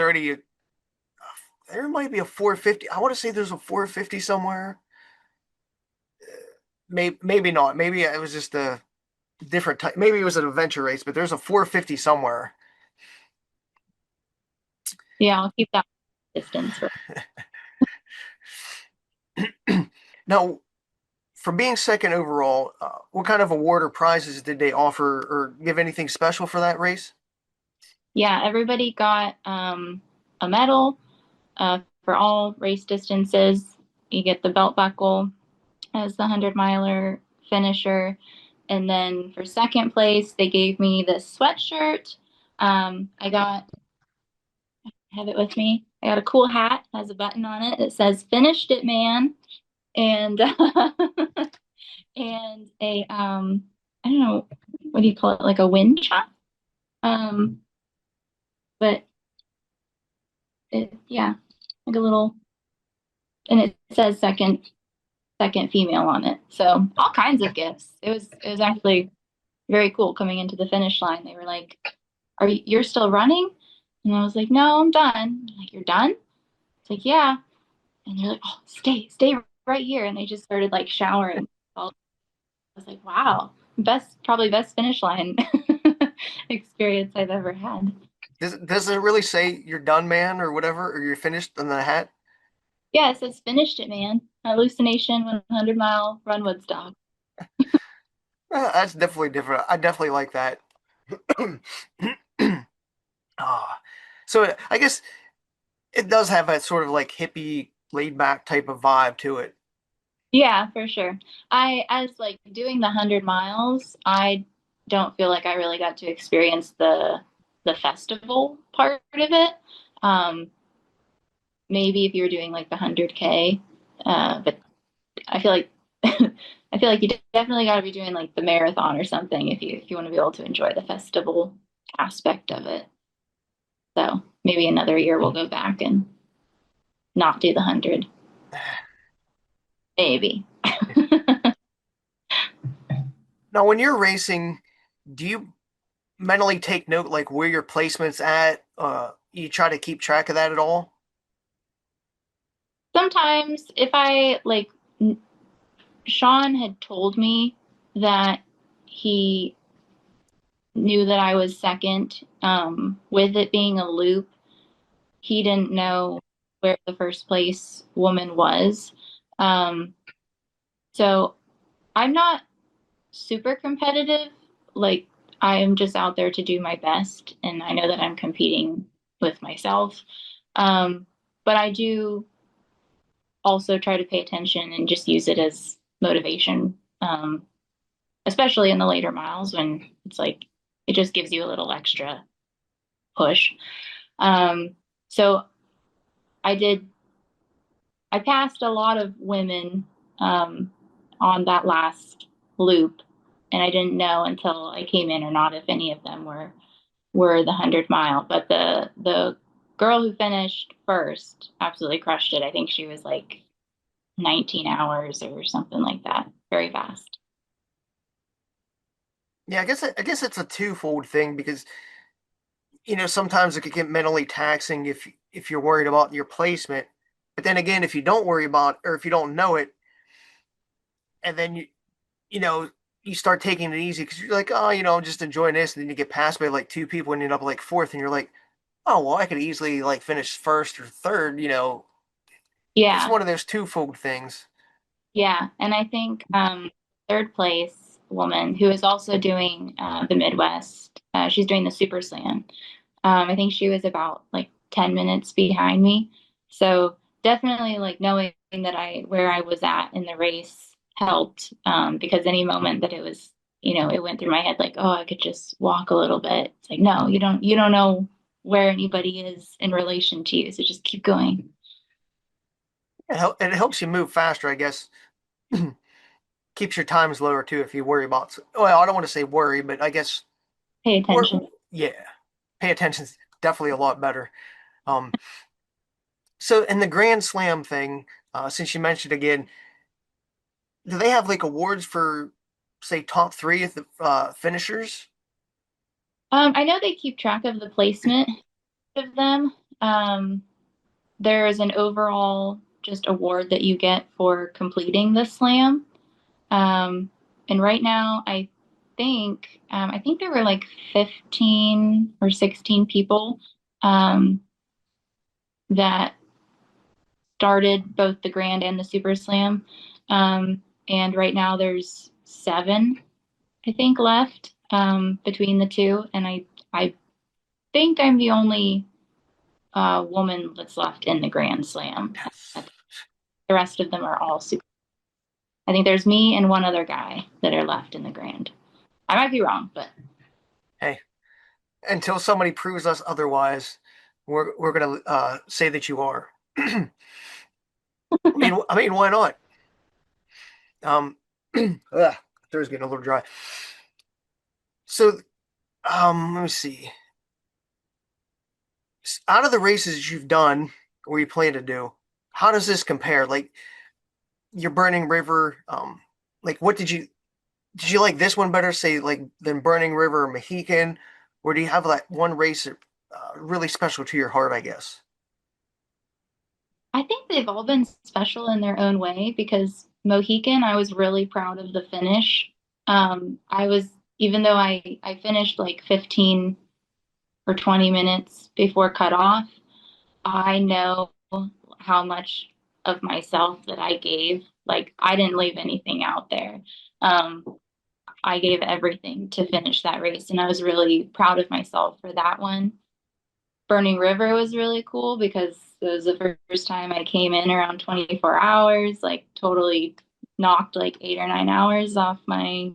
[SPEAKER 1] might be a 450. I want to say there's a 450 somewhere. Maybe not. Maybe it was just a different type. Maybe it was an adventure race, but there's a 450 somewhere.
[SPEAKER 2] Yeah, I'll keep that distance for.
[SPEAKER 1] Now, for being second overall, what kind of award or prizes did they offer or give anything special for that race?
[SPEAKER 2] Yeah, everybody got a medal for all race distances. You get the belt buckle as the 100 miler finisher. And then for second place, they gave me this sweatshirt. I have it with me. I got a cool hat, has a button on it that says "Finished it, man," and and a I don't know what do you call it, like a wind chime. Um, but yeah, like a little, and it says second female on it. So all kinds of gifts. It was actually very cool coming into the finish line. They were like, you're still running?" And I was like, "No, I'm done." They're like, "You're done?" It's like, "Yeah." And they're like, "Oh, stay right here." And they just started like showering. I was like, "Wow, probably best finish line experience I've ever had."
[SPEAKER 1] Does it really say you're done, man, or whatever, or you're finished on the hat?
[SPEAKER 2] Yeah, it says "Finished it, man." Hallucination 100-mile run Woodstock.
[SPEAKER 1] That's definitely different. I definitely like that. Ah, so I guess it does have that sort of like hippie, laid back type of vibe to it.
[SPEAKER 2] Yeah, for sure. As like doing the 100 miles, I don't feel like I really got to experience the festival part of it. Um, Maybe if you were doing like the 100K, but I feel like I feel like you definitely got to be doing like the marathon or something if you want to be able to enjoy the festival aspect of it. So maybe another year we'll go back and not do the 100. Maybe.
[SPEAKER 1] Now, when you're racing, do you mentally take note like where your placement's at? You try to keep track of that at all?
[SPEAKER 2] Sometimes if I like Sean had told me that he knew that I was second. With it being a loop, he didn't know where the first place woman was. Um, so I'm not super competitive. Like, I am just out there to do my best, and I know that I'm competing with myself. Um, but I do also try to pay attention and just use it as motivation, especially in the later miles when it's like it just gives you a little extra push. So I did, I passed a lot of women um, on that last loop, and I didn't know until I came in or not if any of them were the 100 mile. But the girl who finished first absolutely crushed it. I think she was like 19 hours or something like that. Very fast.
[SPEAKER 1] Yeah, I guess it's a twofold thing because sometimes it could get mentally taxing if you're worried about your placement. But then again, if you don't worry about or if you don't know it, and then you know you start taking it easy because you're like, oh, I'm just enjoying this, and then you get passed by like two people and you end up like fourth, and you're like, oh well, I could easily like finish first or third. It's
[SPEAKER 2] Yeah,
[SPEAKER 1] one of those twofold things.
[SPEAKER 2] yeah. And I think third place woman who is also doing the Midwest, she's doing the Super Slam. I think she was about like 10 minutes behind me. So definitely like knowing that where I was at in the race helped, because any moment that it went through my head like, oh, I could just walk a little bit. It's like, no, you don't know where anybody is in relation to you. So just keep going.
[SPEAKER 1] It helps you move faster, I guess. Keeps your times lower too if you worry about. Well, I don't want to say worry, but I guess
[SPEAKER 2] Pay attention.
[SPEAKER 1] yeah, pay attention's definitely a lot better. Um, so in the Grand Slam thing, since you mentioned again, do they have like awards for say top three of the finishers?
[SPEAKER 2] I know they keep track of the placement of them. There is an overall just award that you get for completing the slam. And right now, I think there were like 15 or 16 people um, that started both the Grand and the Super Slam. and right now there's seven, I think, left between the two, and I think I'm the only woman that's left in the Grand Slam. The rest of them are all super. I think there's me and one other guy that are left in the Grand. I might be wrong, but
[SPEAKER 1] Hey, until somebody proves us otherwise, we're gonna say that you are. I mean, why not? Um, ugh, throat's getting a little dry. So, let me see. Out of the races you've done or you plan to do, how does this compare? Like your Burning River, like what did you like this one better, say like than Burning River or Mohican, or do you have like one race really special to your heart? I guess.
[SPEAKER 2] I think they've all been special in their own way because Mohican, I was really proud of the finish. I was, even though I finished like 15 or 20 minutes before cutoff, I know how much of myself that I gave. Like, I didn't leave anything out there. Um, I gave everything to finish that race, and I was really proud of myself for that one. Burning River was really cool because it was the first time I came in around 24 hours, like totally knocked like 8 or 9 hours off my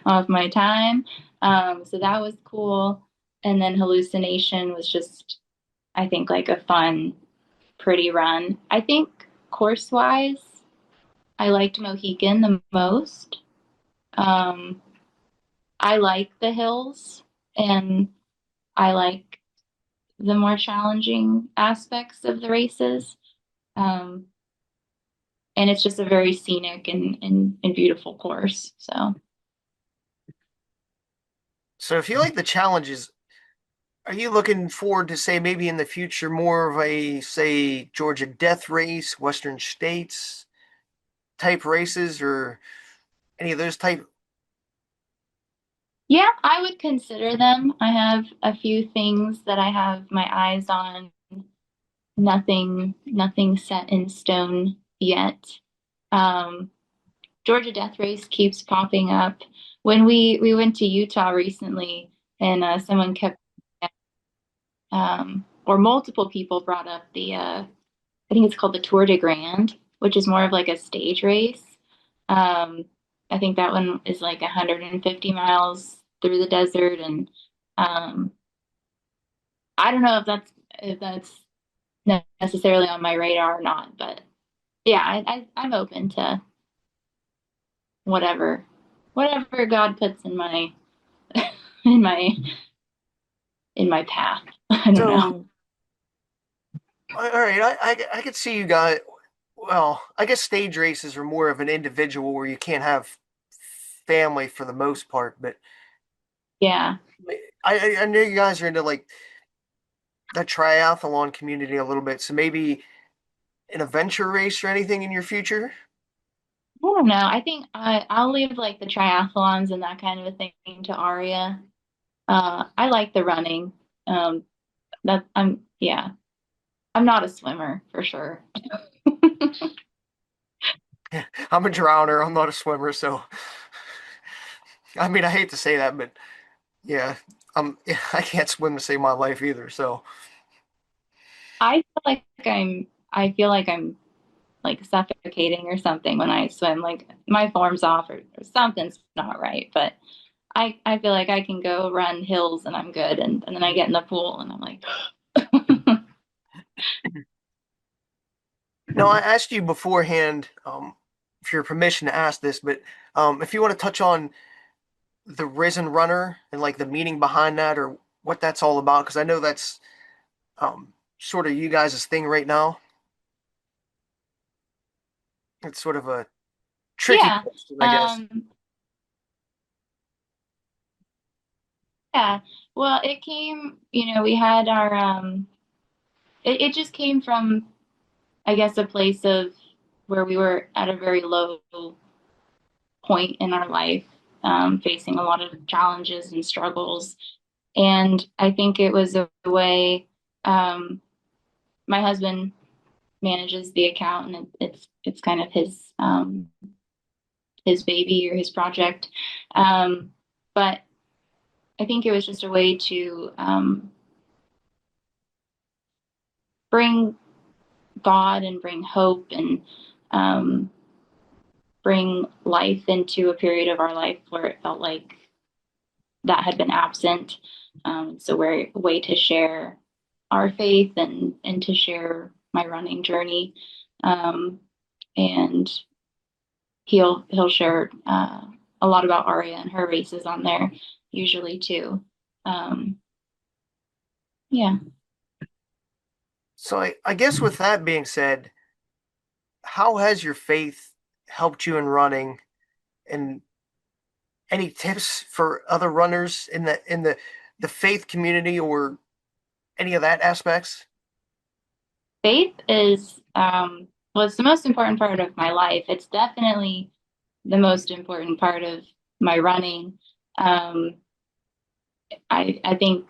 [SPEAKER 2] off my time. So that was cool. And then Hallucination was just, I think, like a fun, pretty run. I think course wise, I liked Mohican the most. Um, I like the hills and I like the more challenging aspects of the races. Um, and it's just a very scenic and beautiful course. So,
[SPEAKER 1] So if you like the challenges, are you looking forward to, say, maybe in the future more of a, say, Georgia Death Race, Western States type races, or any of those type?
[SPEAKER 2] yeah, I would consider them. I have a few things that I have my eyes on. Nothing set in stone yet. Um, Georgia Death Race keeps popping up. When we went to Utah recently, and someone kept or multiple people brought up the I think it's called the Tour de Grand, which is more of like a stage race. Um, I think that one is like 150 miles through the desert, and um, I don't know if that's necessarily on my radar or not, but yeah, I'm open to whatever whatever God puts in my in my in my path. I don't know.
[SPEAKER 1] So, all right, I could see you guys. Well, I guess stage races are more of an individual where you can't have family for the most part, but
[SPEAKER 2] Yeah.
[SPEAKER 1] I know you guys are into like the triathlon community a little bit, so maybe an adventure race or anything in your future?
[SPEAKER 2] I don't know. I think I'll leave like the triathlons and that kind of a thing to Aria. I like the running. Um, that yeah, I'm not a swimmer for sure.
[SPEAKER 1] I'm a drowner. I'm not a swimmer, so I mean, I hate to say that, but yeah, I can't swim to save my life either. So
[SPEAKER 2] I feel like I'm like suffocating or something when I swim. Like my form's off or something's not right. But I feel like I can go run hills and I'm good. And then I get in the pool and I'm like,
[SPEAKER 1] no, I asked you beforehand, for your permission to ask this, but if you want to touch on the Risen Runner and like the meaning behind that or what that's all about, because I know that's sort of you guys' thing right now. It's sort of a tricky
[SPEAKER 2] yeah.
[SPEAKER 1] question, I guess.
[SPEAKER 2] Um, yeah. Well, it came, we had our it just came from, I guess, a place of where we were at a very low point in our life, facing a lot of challenges and struggles. And I think it was a way, my husband manages the account and it's kind of his his baby or his project. Um, but I think it was just a way to bring God and bring hope and um, bring life into a period of our life where it felt like that had been absent. So we're a way to share our faith and to share my running journey. Um, and he'll share a lot about Aria and her races on there usually too. Um, yeah,
[SPEAKER 1] So I guess with that being said, how has your faith helped you in running, and any tips for other runners in the faith community or any of that aspects?
[SPEAKER 2] faith is was the most important part of my life. It's definitely the most important part of my running. Um, I think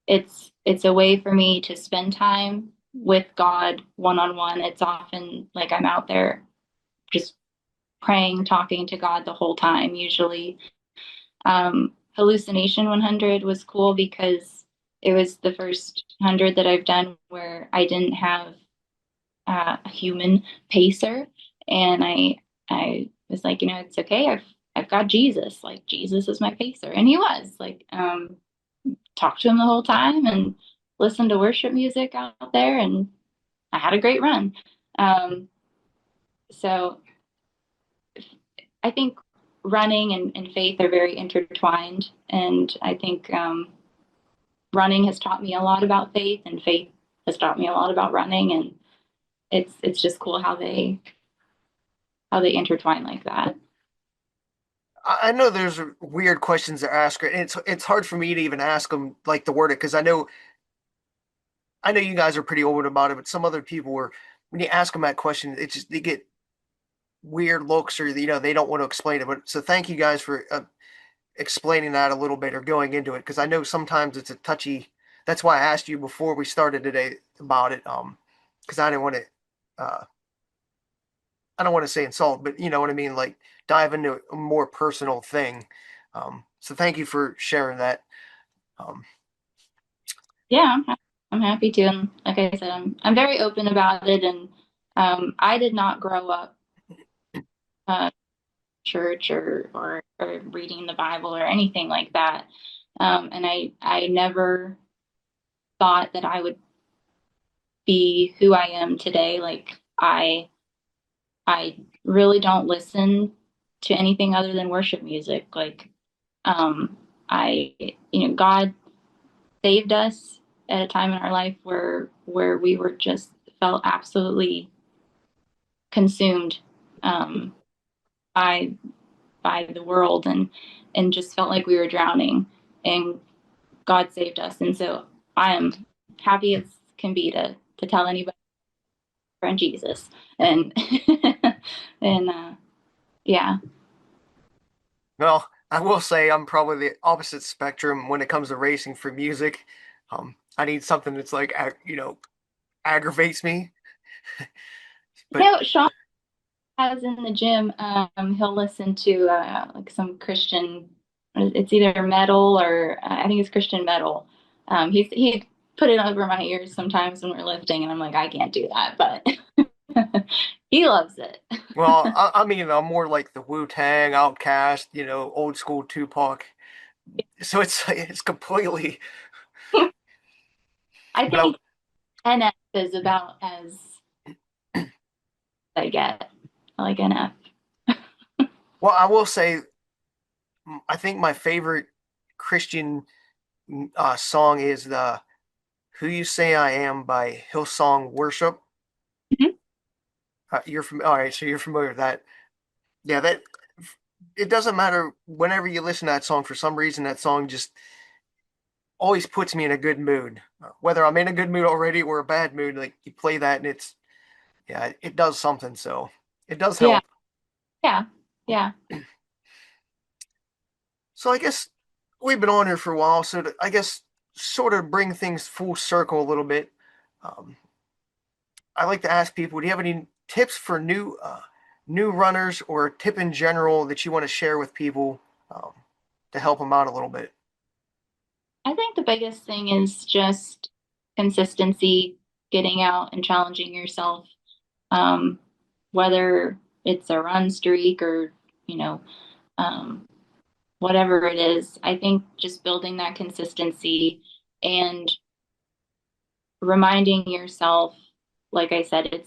[SPEAKER 2] it's a way for me to spend time with God one on one. It's often like I'm out there just praying, talking to God the whole time. Usually, Hallucination 100 was cool because it was the first 100 that I've done where I didn't have a human pacer, and I was like, it's okay. I've got Jesus. Like Jesus is my pacer, and he was like, talked to him the whole time and listened to worship music out there, and I had a great run. Um, so I think running and faith are very intertwined, and I think running has taught me a lot about faith, and faith has taught me a lot about running, and it's just cool how they intertwine like that.
[SPEAKER 1] I know there's weird questions to ask, and it's hard for me to even ask them like the word it because I know you guys are pretty open about it, but some other people were when you ask them that question, it just they get weird looks or they don't want to explain it. But so thank you guys for explaining that a little bit or going into it because I know sometimes it's a touchy. That's why I asked you before we started today about it, because I didn't want to. I don't want to say insult, but you know what I mean, like dive into a more personal thing. So thank you for sharing that. Um,
[SPEAKER 2] Yeah, I'm happy to. And like I said, I'm very open about it. And I did not grow up church or reading the Bible or anything like that. And I never thought that I would be who I am today. Like I really don't listen to anything other than worship music. Like um, I God saved us at a time in our life where we were just felt absolutely consumed um, by by the world and just felt like we were drowning, and God saved us. And so I am happy as can be to tell anybody friend Jesus. And and yeah.
[SPEAKER 1] well, I will say I'm probably the opposite spectrum when it comes to racing for music. I need something that's like aggravates me, but
[SPEAKER 2] Sean has in the gym, he'll listen to like some Christian, it's either metal or I think it's Christian metal. He put it over my ears sometimes when we're lifting, and I'm like, I can't do that, but he loves it.
[SPEAKER 1] well, I mean I'm more like the Wu-Tang, Outkast, old school Tupac. So it's completely.
[SPEAKER 2] I
[SPEAKER 1] But
[SPEAKER 2] think NF is about as I get. I like NF.
[SPEAKER 1] well, I will say I think my favorite Christian song is the "Who You Say I Am" by Hillsong Worship. All right, so you're familiar with that. Yeah, that it doesn't matter whenever you listen to that song, for some reason that song just always puts me in a good mood. Whether I'm in a good mood already or a bad mood, like you play that and yeah, it does something, so it does
[SPEAKER 2] Yeah,
[SPEAKER 1] help.
[SPEAKER 2] yeah, yeah.
[SPEAKER 1] So I guess we've been on here for a while, so I guess sort of bring things full circle a little bit. Um, I like to ask people, do you have any tips for new new runners or a tip in general that you want to share with people to help them out a little bit?
[SPEAKER 2] I think the biggest thing is just consistency, getting out and challenging yourself, um, whether it's a run streak or, you know, um, whatever it is. I think just building that consistency and reminding yourself, like I said,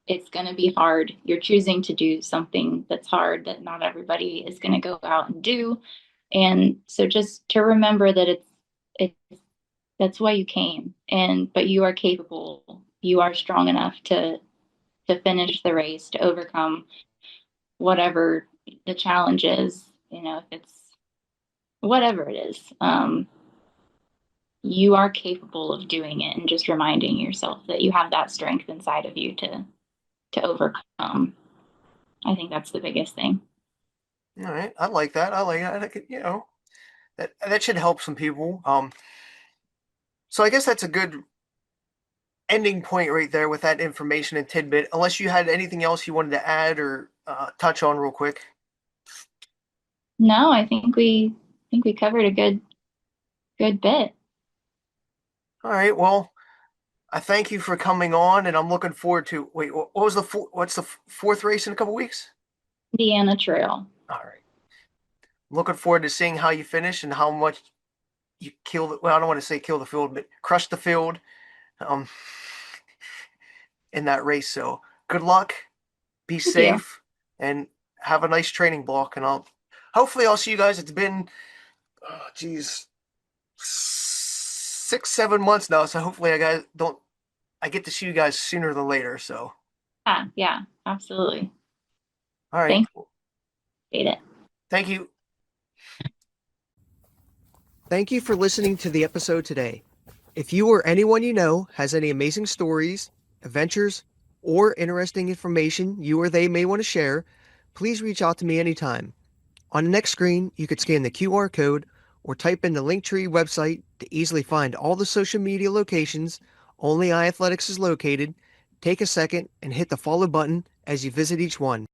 [SPEAKER 2] it's going to be hard. You're choosing to do something that's hard that not everybody is going to go out and do. And so just to remember that it's that's why you came, and but you are capable. You are strong enough to finish the race, to overcome whatever the challenge is, if it's whatever it is. You are capable of doing it, and just reminding yourself that you have that strength inside of you to overcome. I think that's the biggest thing.
[SPEAKER 1] All right, I like that. I like that. That should help some people. So I guess that's a good ending point right there with that information and tidbit. Unless you had anything else you wanted to add or touch on real quick.
[SPEAKER 2] No, I think we covered a good bit.
[SPEAKER 1] All right. Well, I thank you for coming on, and I'm looking forward to. Wait, what was what's the fourth race in a couple weeks?
[SPEAKER 2] Indiana Trail.
[SPEAKER 1] All right. Looking forward to seeing how you finish and how much you kill the. Well, I don't want to say kill the field, but crush the field um, in that race. So good luck, be
[SPEAKER 2] Thank you.
[SPEAKER 1] safe, and have a nice training block. And hopefully I'll see you guys. It's been, geez, 6, 7 months now. So hopefully I get to see you guys sooner than later. So
[SPEAKER 2] Yeah, absolutely.
[SPEAKER 1] all right,
[SPEAKER 2] Thanks. Appreciate it.
[SPEAKER 1] thank you. Thank you for listening to the episode today. If you or anyone you know has any amazing stories, adventures, or interesting information you or they may want to share, please reach out to me anytime. On the next screen, you could scan the QR code or type in the Linktree website to easily find all the social media locations Only iAthletics is located. Take a second and hit the follow button as you visit each one.